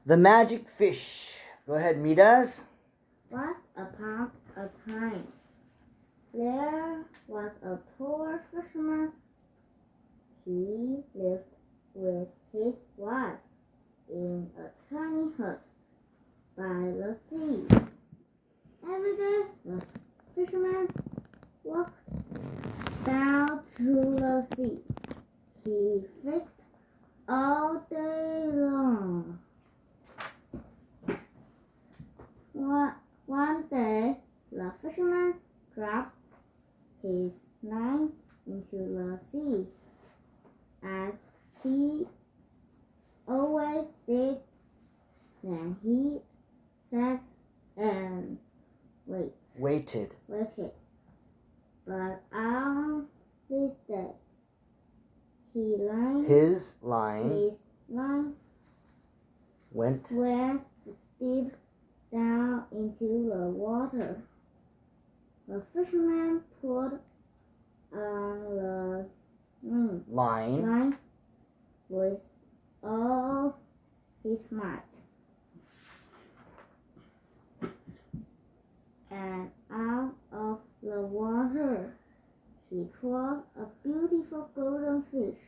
The magic fish. Go ahead, Midas. Once upon a time, there was a poor fisherman. He lived with his wife in a tiny hut by the sea. Every day, the fisherman walked down to the sea. He fished all day long. One day, the fisherman dropped his line into the sea, as he always did. Then he sat and waited. But on this day, his line went deep down into the water. The fisherman pulled on the line with all his might, and out of the water he pulled a beautiful golden fish.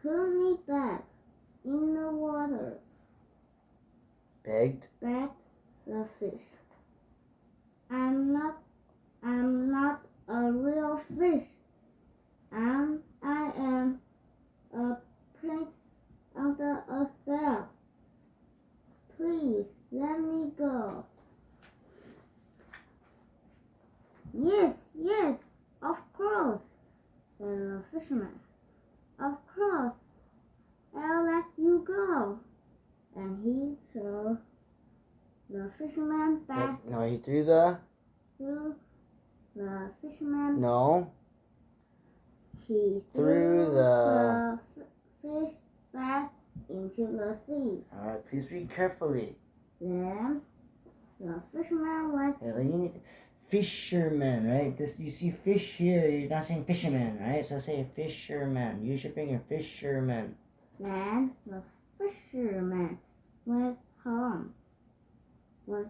Put me back in the water, begged the fish. I'm not a real fish. I am a prince under a spell. Please let me go. Yes, of course, said the fisherman. Of course, I'll let you go. And he threw the fisherman back. No, he threw the fisherman. No. He threw the fish back into the sea. All right, please read carefully. Then the fisherman went. Fisherman, right? You see fish here, you're not saying fisherman, right? So say fisherman. Use your finger, fisherman. Then the fisherman went home. What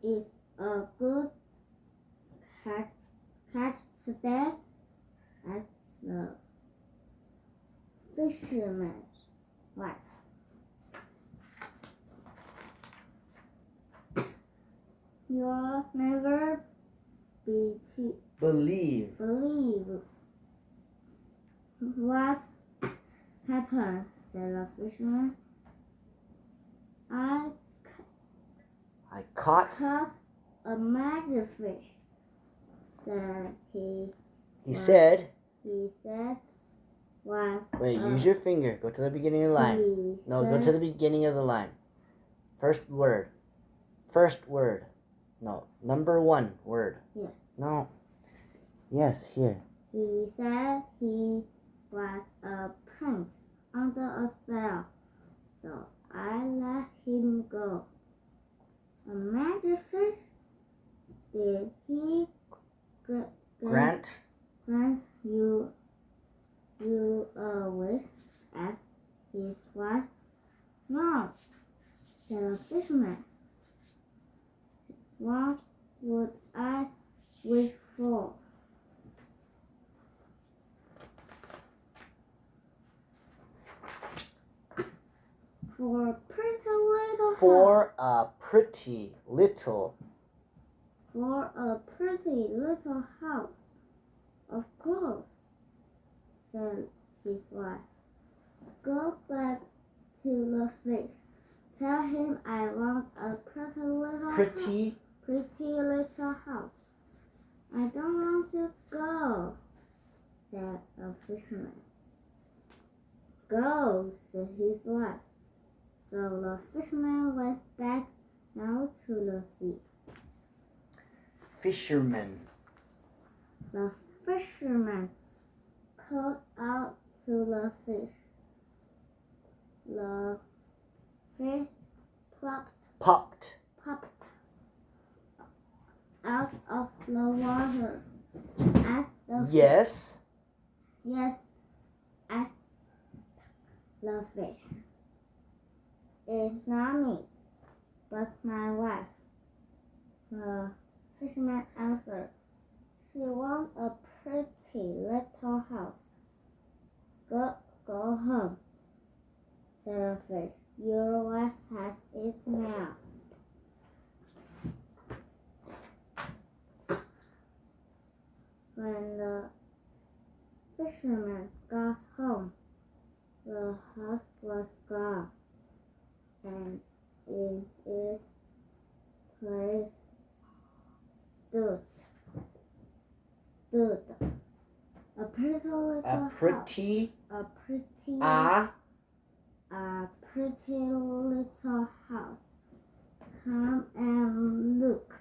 is a good catch today? Asked the fisherman's wife. You'll never believe what happened, said the fisherman. I caught a magic fish, said he. He said, Wait, use your finger. Go to the beginning of the line. Go to the beginning of the line. First word. No, number one word. Yeah. No. Yes, here. He said he was a prince under a spell, so I let him go. A magic fish? Did he grant you a wish? Asked his wife. No, said the fisherman. What would I wish for? For a pretty little For a pretty little house. Of course, said his wife. Go back to the fish. Tell him I want a pretty little house. I don't want to go, said the fisherman. Go, said his wife. So the fisherman went back out to the sea. Fisherman. The fisherman called out to the fish. The fish popped out of the water. Yes, asked the fish. is not me, but my wife. The fisherman answered, she wants a pretty little house. Go home, said the fish. Your wife has it now. When the fisherman got home, the house was gone, and in its place stood a pretty little A pretty. house. A pretty little house. Come and look,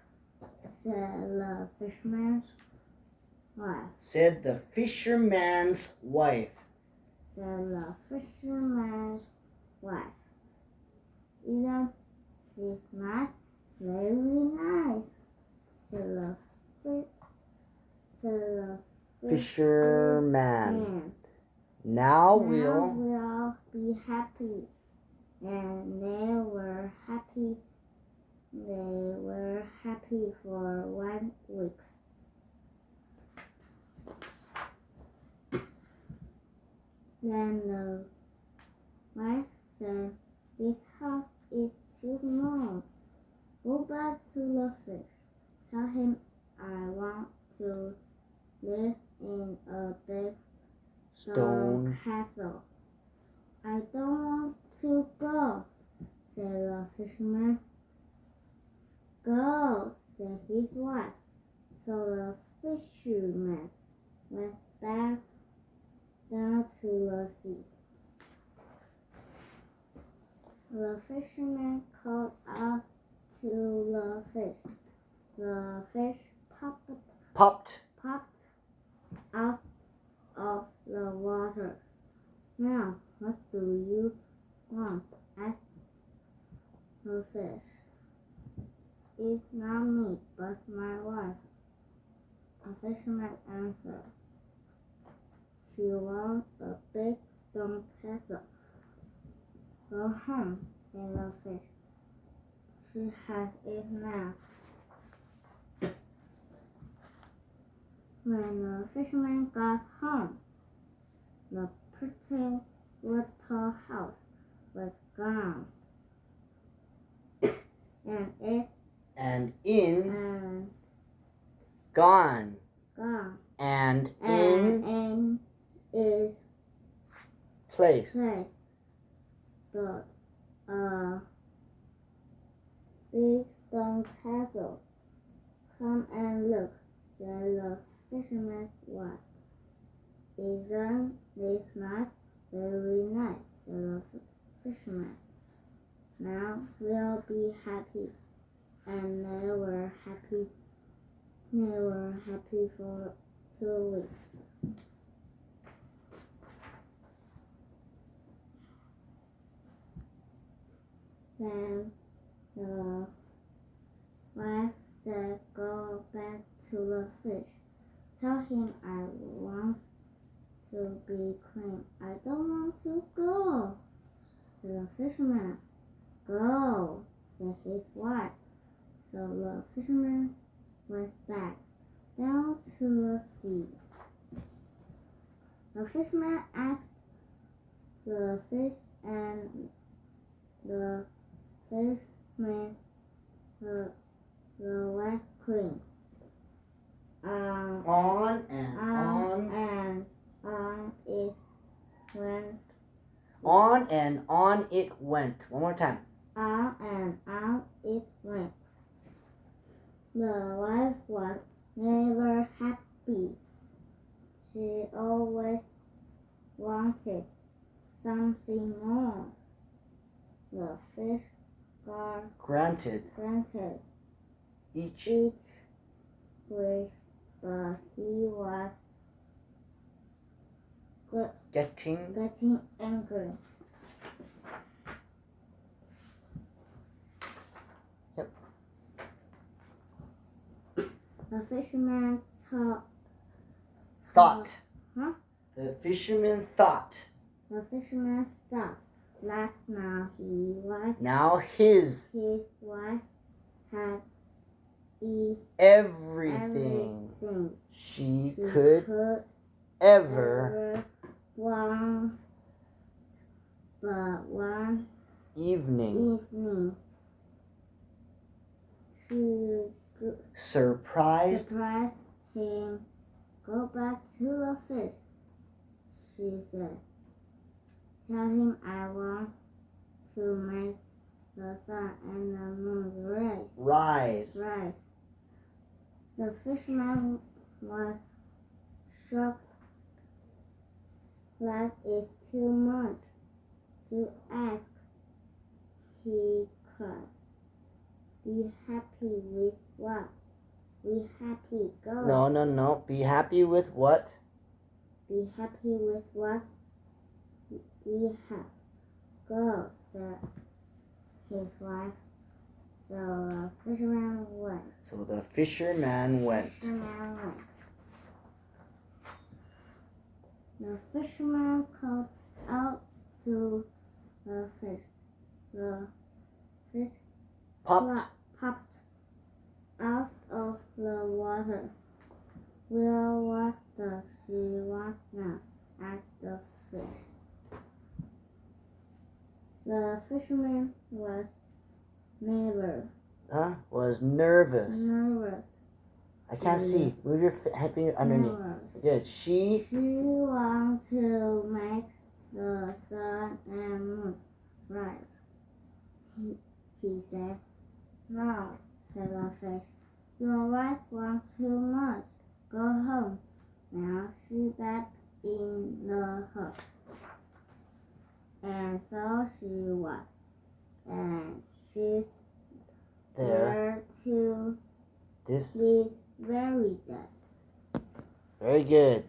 said the fisherman's wife. Said the fisherman's wife. Said the fisherman's wife. Isn't this nice? Very nice, said the Fisherman. Now we'll we'll be happy. And they were happy. They were happy for 1 week. Then the wife said, this house is too small. Go back to the fish. Tell him I want to live in a big stone castle. I don't want to go, said the fisherman. Go, said his wife. So the fisherman went back down to the sea. The fisherman called out to the fish. The fish popped out of the water. Now, what do you want? Asked the fish. It's not me, but my wife. The fisherman answered. She wants a big stone castle. Go home, said the fish. She has it now. When the fisherman got home, the pretty little house was gone, gone, and in in its place. stood a big stone castle. Come and look, said the fisherman's wife. Isn't this nice? Very nice, said the fisherman. Now we'll be happy. And they were happy. They were happy for 2 weeks. Then the wife said, go back to the fish. Tell him I want to be clean. I don't want to go, said the fisherman. Go, said his wife. So the fisherman went back down to the sea. The fisherman asked the fish, and the fish made the wife clean. On and on it went. On and on it went. One more time. On and on it went. The wife was never happy. She always wanted something more. The fish Granted each each wish, but he was getting angry. Yep. The fisherman thought. Huh? The fisherman thought. The fisherman thought. Like now Now his his wife had eaten everything everything she she could ever want, but one evening evening she surprised surprised him. Go back to the fish, she said. Tell him I want to make the sun and the moon rise. rise. The fisherman was shocked. That is too much to ask, he cried. Be happy with what? Be happy, go. No. Be happy with what? Be happy with what we have. Go, said his wife. So the fisherman went. So the fisherman went. The fisherman called out to the fish. The fish Popped. popped out of the water. Well, what does she want now? Asked the fish. The fisherman was nervous. Was nervous. I can't see. Move your finger underneath. Good. She wants to make the sun and moon rise. He said. No, said the fish. Your wife wants too much. Go home. Now she back in the house. And so she was. And she's there to this this very day. very good.